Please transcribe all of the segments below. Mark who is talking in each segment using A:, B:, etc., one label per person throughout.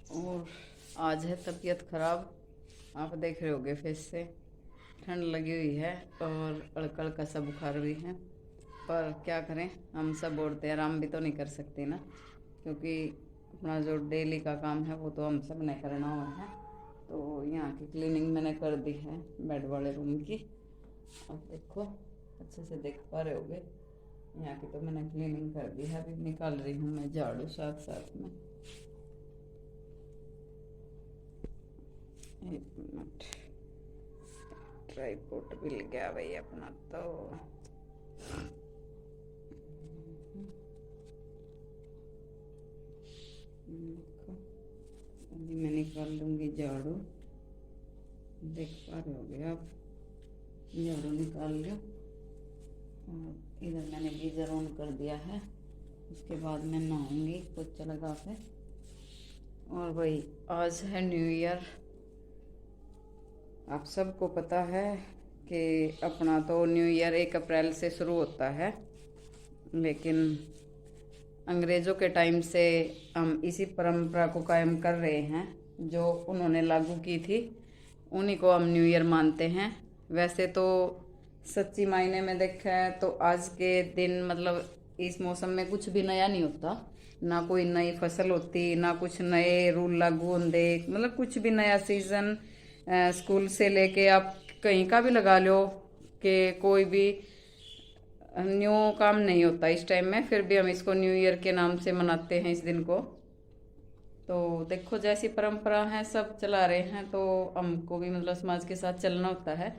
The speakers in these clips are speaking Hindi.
A: और आज है तबीयत ख़राब। आप देख रहे होगे फेस से ठंड लगी हुई है और अड़कड़ का सा बुखार भी है। पर क्या करें, हम सब बोलते हैं, आराम भी तो नहीं कर सकते ना, क्योंकि अपना जो डेली का काम है वो तो हम सब ने करना हुआ है। तो यहाँ की क्लीनिंग मैंने कर दी है, बेड वाले रूम की। अब देखो, अच्छे से देख पा रहे होगे, यहाँ की तो मैंने क्लीनिंग कर दी है। अभी निकाल रही हूँ मैं झाड़ू साथ साथ में। एक मिनट, ट्राइपॉड मिल गया भाई अपना। तो देखो, अभी मैं निकाल लूँगी झाड़ू। देख पा रहे होगे आप, झाड़ू निकाल लो। और इधर मैंने गीज़र ऑन कर दिया है। उसके बाद मैं नहाऊंगी पोछा लगा के। और भाई आज है न्यू ईयर। आप सबको पता है कि अपना तो न्यू ईयर 1 अप्रैल से शुरू होता है, लेकिन अंग्रेज़ों के टाइम से हम इसी परंपरा को कायम कर रहे हैं जो उन्होंने लागू की थी। उन्हीं को हम न्यू ईयर मानते हैं। वैसे तो सच्ची मायने में देखा है तो आज के दिन मतलब इस मौसम में कुछ भी नया नहीं होता। ना कोई नई फसल होती, ना कुछ नए रूल लागू होंगे, मतलब कुछ भी नया सीज़न स्कूल से लेके आप कहीं का भी लगा लो कि कोई भी न्यू काम नहीं होता इस टाइम में। फिर भी हम इसको न्यू ईयर के नाम से मनाते हैं इस दिन को। तो देखो, जैसी परंपरा है सब चला रहे हैं, तो हमको भी मतलब समाज के साथ चलना होता है।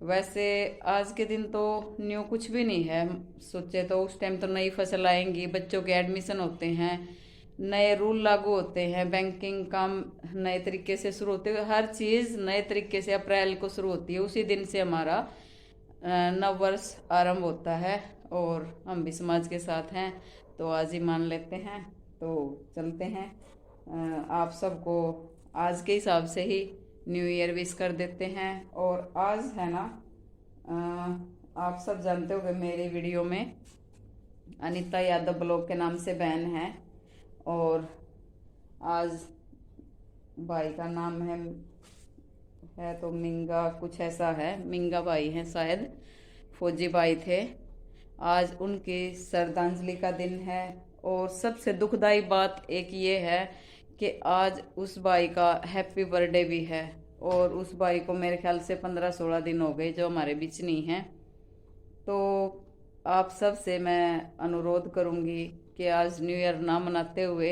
A: वैसे आज के दिन तो न्यू कुछ भी नहीं है। सोचे तो उस टाइम तो नई फसल आएंगी, बच्चों के एडमिशन होते हैं, नए रूल लागू होते हैं, बैंकिंग काम नए तरीके से शुरू होते हैं, हर चीज़ नए तरीके से अप्रैल को शुरू होती है। उसी दिन से हमारा नव वर्ष आरंभ होता है। और हम भी समाज के साथ हैं तो आज ही मान लेते हैं। तो चलते हैं, आप सबको आज के हिसाब से ही न्यू ईयर विश कर देते हैं। और आज है ना, आप सब जानते होंगे मेरी वीडियो में अनीता यादव ब्लॉग के नाम से बहन है। और आज भाई का नाम है तो मिंगा, कुछ ऐसा है, मिंगा भाई हैं शायद, फौजी भाई थे। आज उनकी श्रद्धांजलि का दिन है। और सबसे दुखदाई बात एक ये है कि आज उस भाई का हैप्पी बर्थडे भी है। और उस भाई को मेरे ख्याल से 15-16 दिन हो गए जो हमारे बीच नहीं है। तो आप सब से मैं अनुरोध करूंगी कि आज न्यू ईयर ना मनाते हुए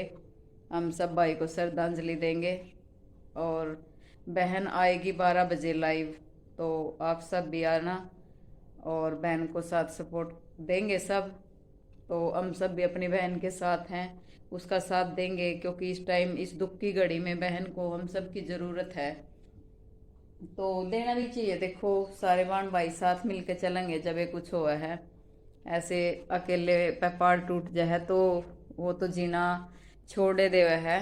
A: हम सब भाई को श्रद्धांजलि देंगे। और बहन आएगी 12 बजे लाइव, तो आप सब भी आना और बहन को साथ सपोर्ट देंगे सब। तो हम सब भी अपनी बहन के साथ हैं, उसका साथ देंगे, क्योंकि इस टाइम इस दुख की घड़ी में बहन को हम सब की ज़रूरत है। तो देना भी चाहिए। देखो, सारे बाण भाई साथ मिलके चलेंगे जब ये कुछ हुआ है। ऐसे अकेले पे पार टूट जाए तो वो तो जीना छोड़े देवे है,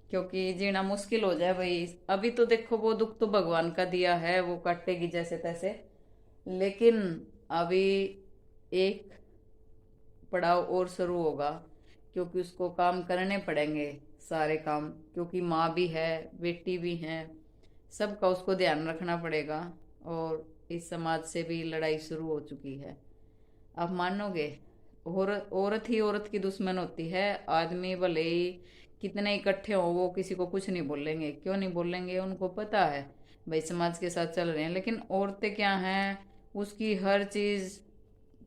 A: क्योंकि जीना मुश्किल हो जाए भाई। अभी तो देखो, वो दुख तो भगवान का दिया है, वो काटेगी जैसे तैसे। लेकिन अभी एक पड़ाव और शुरू होगा, क्योंकि उसको काम करने पड़ेंगे सारे काम, क्योंकि माँ भी है, बेटी भी है, सबका उसको ध्यान रखना पड़ेगा। और इस समाज से भी लड़ाई शुरू हो चुकी है। आप मानोगे, औरत औरत ही औरत की दुश्मन होती है। आदमी भले ही कितने इकट्ठे हो, वो किसी को कुछ नहीं बोलेंगे। क्यों नहीं बोलेंगे? उनको पता है भाई समाज के साथ चल रहे हैं। लेकिन औरतें क्या हैं, उसकी हर चीज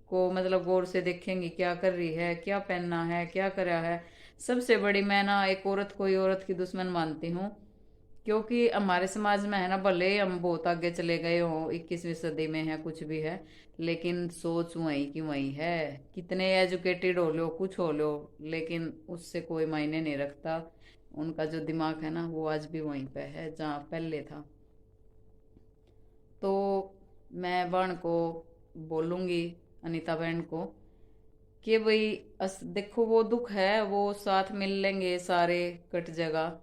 A: को मतलब गौर से देखेंगी, क्या कर रही है, क्या पहनना है, क्या करा है। सबसे बड़ी मैं ना एक औरत को ही औरत की दुश्मन मानती हूँ। क्योंकि हमारे समाज में है ना, भले हम बहुत आगे चले गए हों, 21वीं सदी में है, कुछ भी है, लेकिन सोच वहीं की वहीं है। कितने एजुकेटेड हो लो, कुछ हो लो, लेकिन उससे कोई मायने नहीं रखता। उनका जो दिमाग है ना, वो आज भी वहीं पे है जहाँ पहले था। तो मैं बहन को बोलूँगी, अनीता बहन को, कि भाई देखो, वो दुख है, वो साथ मिल लेंगे सारे, कट जाएगा।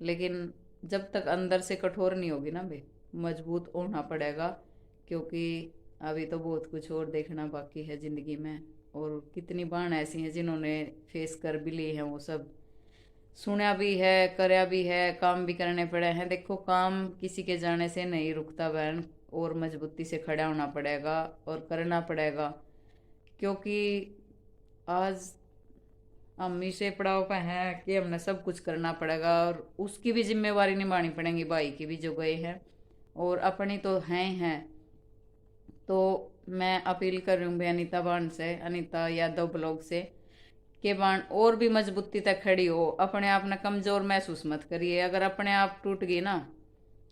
A: लेकिन जब तक अंदर से कठोर नहीं होगी ना भाई, मजबूत होना पड़ेगा। क्योंकि अभी तो बहुत कुछ और देखना बाकी है जिंदगी में। और कितनी बाण ऐसी हैं जिन्होंने फेस कर भी ली हैं वो सब। सुना भी है, करया भी है, काम भी करने पड़े हैं। देखो काम किसी के जाने से नहीं रुकता बहन, और मजबूती से खड़ा होना पड़ेगा और करना पड़ेगा, क्योंकि आज अम्मी से पड़ाव पे है कि हमने सब कुछ करना पड़ेगा, और उसकी भी जिम्मेवारी निभानी पड़ेगी, भाई की भी जो गए हैं, और अपनी तो हैं। तो मैं अपील कर रही हूँ भाई अनीता बाण से, अनीता यादव ब्लॉग से, कि बाण और भी मजबूती तक खड़ी हो, अपने आप ने कमजोर महसूस मत करिए। अगर अपने आप टूट गई ना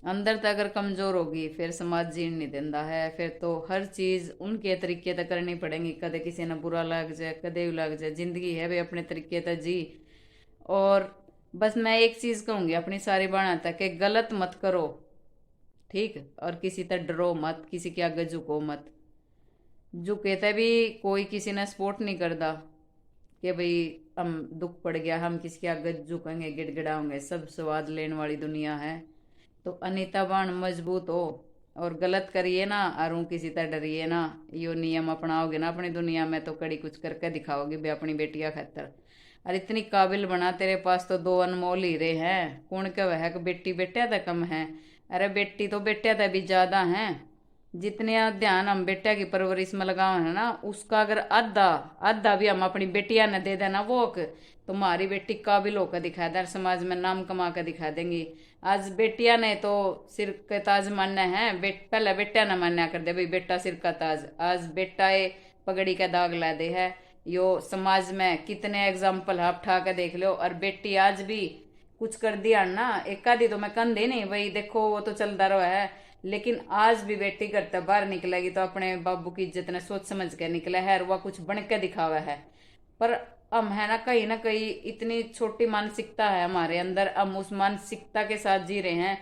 A: अंदर तक, अगर कमजोर होगी, फिर समाज जीण नहीं देता है। फिर तो हर चीज उनके तरीके तक करनी पड़ेगी, कदे किसी ने बुरा लग जाए, कदे भी लग जाए, जिंदगी है भाई अपने तरीके तक जी। और बस मैं एक चीज कहूंगी अपनी सारी बाणा तक, कि गलत मत करो, ठीक, और किसी तक डरो मत, किसी के आगे झुको मत। झुके तो भी कोई किसी ने सपोर्ट नहीं करता कि भाई हम दुख पड़ गया हम किसी के आगे झुकेंगे, गिड़गिड़ाओगे, सब स्वाद लेने वाली दुनिया है। तो अनीता बाण मजबूत हो और गलत करिए ना, और किसी तरह डरिए ना। यो नियम अपनाओगे ना अपनी दुनिया में, तो कड़ी कुछ करके दिखाओगे भी अपनी बेटिया खातर। और इतनी काबिल बना, तेरे पास तो दो अनमोल हीरे हैं, कौन क्या वह कि बेटी बेटिया तक कम है। अरे बेटी तो बेटिया तक भी ज्यादा है। जितने ध्यान हम बेटिया की परवरिश में लगाओ है ना, उसका अगर आधा आधा भी हम अपनी बेटिया ने दे देना वो, तो हमारी बेटी काबिल होकर दिखा दे, समाज में नाम कमा कर दिखा देंगी। आज बेटिया ने तो सिर के ताज मानना है, पहले बेटिया ने मान्या कर दे भाई बेटा सिर का ताज, आज बेटा ये पगड़ी का दाग ला दे है। यो समाज में कितने एग्जाम्पल आप ठा के देख लो। और बेटी आज भी कुछ कर दिया ना, एक आधी तो मैं कंधे नहीं भाई, देखो वो तो चलता रहा है, लेकिन आज भी बेटी करता बाहर निकलेगी तो अपने बाबू की इज्जत ने सोच समझ के निकला है, और वह कुछ बन के दिखावा है। पर हम है ना कहीं इतनी छोटी मानसिकता है हमारे अंदर, हम उस मानसिकता के साथ जी रहे हैं।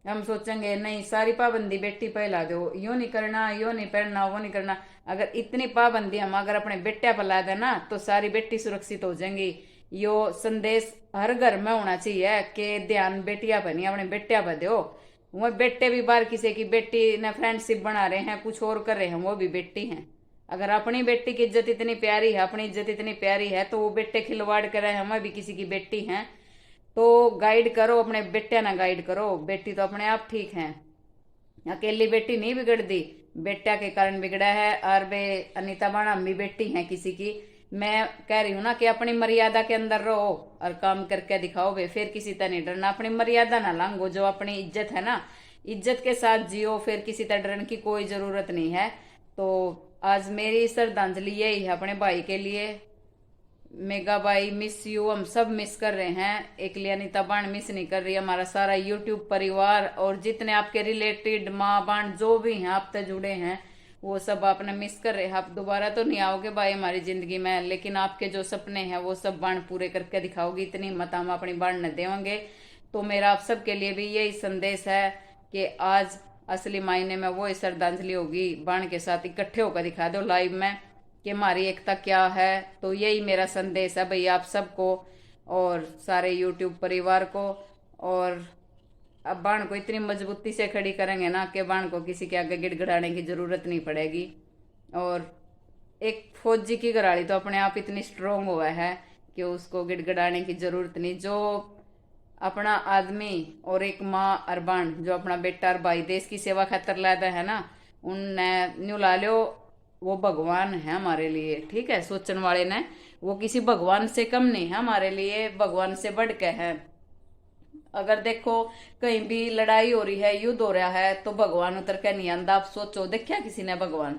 A: हम सोचेंगे नहीं सारी पाबंदी बेटी पे ला दो, यो नहीं करना, यो नहीं पहनना, वो नहीं करना। अगर इतनी पाबंदी हम अगर अपने बेटिया पर ला देना, तो सारी बेटी सुरक्षित हो जाएंगी। यो संदेश हर घर में होना चाहिए कि ध्यान बेटिया पर नहीं अपने बेटिया पर दो। वो बेटे भी बाहर किसी की बेटी ने फ्रेंडशिप बना रहे हैं, कुछ और कर रहे हैं, वो भी बेटी हैं। अगर अपनी बेटी की इज्जत इतनी प्यारी है, अपनी इज्जत इतनी प्यारी है, तो वो बेटे खिलवाड़ कर रहे हैं, हम भी किसी की बेटी हैं। तो गाइड करो अपने बेटे ना, गाइड करो। बेटी तो अपने आप ठीक है, अकेली बेटी नहीं बिगड़ दी, बेटा के कारण बिगड़ा है। और वे अनीता बाणा भी बेटी हैं किसी की। मैं कह रही हूँ ना कि अपनी मर्यादा के अंदर रहो और काम करके दिखाओ वे, फिर किसी तरह नहीं डरना। अपनी मर्यादा ना लांगो, जो अपनी इज्जत है ना, इज्जत के साथ जियो, फिर किसी तरह डरने की कोई जरूरत नहीं है। तो आज मेरी श्रद्धांजलि यही है अपने भाई के लिए। मेगा भाई मिस यू, हम सब मिस कर रहे हैं, एक लिए अनीता बाण मिस नहीं कर रही, हमारा सारा यूट्यूब परिवार और जितने आपके रिलेटेड माँ बाण जो भी हैं आप तक जुड़े हैं, वो सब आपने मिस कर रहे हैं। आप दोबारा तो नहीं आओगे भाई हमारी जिंदगी में, लेकिन आपके जो सपने हैं वो सब बाण पूरे करके दिखाओगी, इतनी हिम्मत हम अपनी बाण न देंगे। तो मेरा आप सबके लिए भी यही संदेश है कि आज असली मायने में वो श्रद्धांजलि होगी, बाण के साथ इकट्ठे होकर दिखा दो लाइव में कि हमारी एकता क्या है। तो यही मेरा संदेश है भाई आप सबको और सारे यूट्यूब परिवार को। और अब बाण को इतनी मजबूती से खड़ी करेंगे ना कि बाण को किसी के आगे गिड़गिड़ाने की जरूरत नहीं पड़ेगी। और एक फौजी की घराड़ी तो अपने आप इतनी स्ट्रोंग हुआ है कि उसको गिड़गिड़ाने की जरूरत नहीं। जो अपना आदमी और एक माँ और बाण जो अपना बेटा और भाई देश की सेवा खातर लादा है ना, उनने न्यू ला लो, वो भगवान है हमारे लिए, ठीक है। सोचने वाले ने, वो किसी भगवान से कम नहीं है हमारे लिए, भगवान से बढ़ के है। अगर देखो कहीं भी लड़ाई हो रही है, युद्ध हो रहा है, तो भगवान उतर के नहीं आंदा। आप सोचो देखा किसी ने भगवान?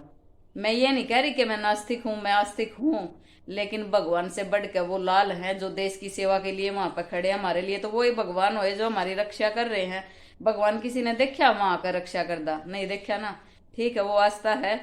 A: मैं ये नहीं कह रही कि मैं नास्तिक हूं, मैं आस्तिक हूं, लेकिन भगवान से बढ़ के वो लाल हैं जो देश की सेवा के लिए वहां पर खड़े हैं हमारे लिए, तो वो ही भगवान हुए जो हमारी रक्षा कर रहे हैं। भगवान किसी ने देखा वहां का रक्षा करदा? नहीं देखा ना, ठीक है। वो आस्था है,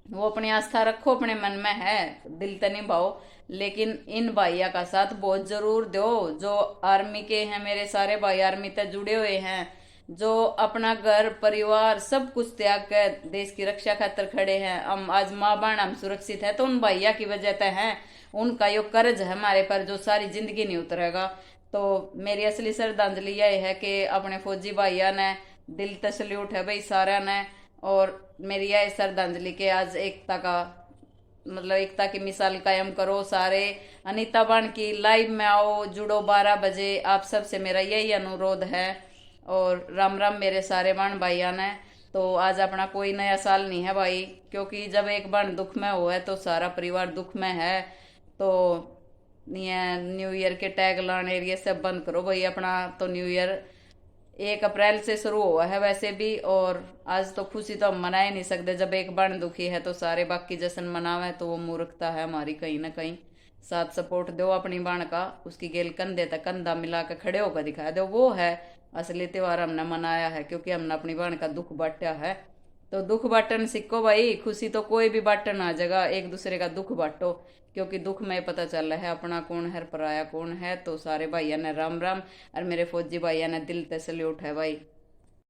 A: वो अपनी आस्था रखो अपने मन में है, दिल तो नहीं भाओ, लेकिन इन भाइया का साथ बहुत जरूर दो जो आर्मी के हैं। मेरे सारे भाई आर्मी तक जुड़े हुए हैं, जो अपना घर परिवार सब कुछ त्याग कर देश की रक्षा खातर खड़े हैं। हम आज माँ बाण हम सुरक्षित है तो उन भैया की वजह से है, उनका यो कर्ज है हमारे पर जो सारी जिंदगी नहीं उतरेगा। तो मेरी असली श्रद्धांजलि यह है कि अपने फौजी भाइया ने दिल तक सल्यूट है भाई सारा ने। और मेरी यह श्रद्धांजलि के आज एकता का मतलब एकता की मिसाल कायम करो सारे। अनीता बाण की लाइव में आओ, जुड़ो 12 बजे, आप सबसे मेरा यही अनुरोध है। और राम राम मेरे सारे बाण भाइया ने। तो आज अपना कोई नया साल नहीं है भाई, क्योंकि जब एक बाण दुख में हो है तो सारा परिवार दुख में है। तो ये न्यू ईयर के टैग लाने ये सब बंद करो भाई अपना। तो न्यू ईयर 1 अप्रैल से शुरू हुआ है वैसे भी, और आज तो खुशी तो हम मना ही नहीं सकते। जब एक बाण दुखी है तो सारे बाकी जश्न मनावे, तो वो मूर्खता है हमारी कहीं ना कहीं। साथ सपोर्ट दो अपनी बाण का, उसकी गेल कंधे तक कंधा मिला के खड़े होकर दिखा दो, वो है असली त्योहार हमने मनाया है, क्योंकि हमने अपनी बाण का दुख बांटा है। तो दुख बांटन सीखो भाई, खुशी तो कोई भी बांटन आ जाएगा, एक दूसरे का दुख बांटो, क्योंकि दुख में पता चल रहा है अपना कौन है पराया कौन है। तो सारे भाइया ने राम राम, और मेरे फौजी भाइया ने दिल से सल्यूट है भाई।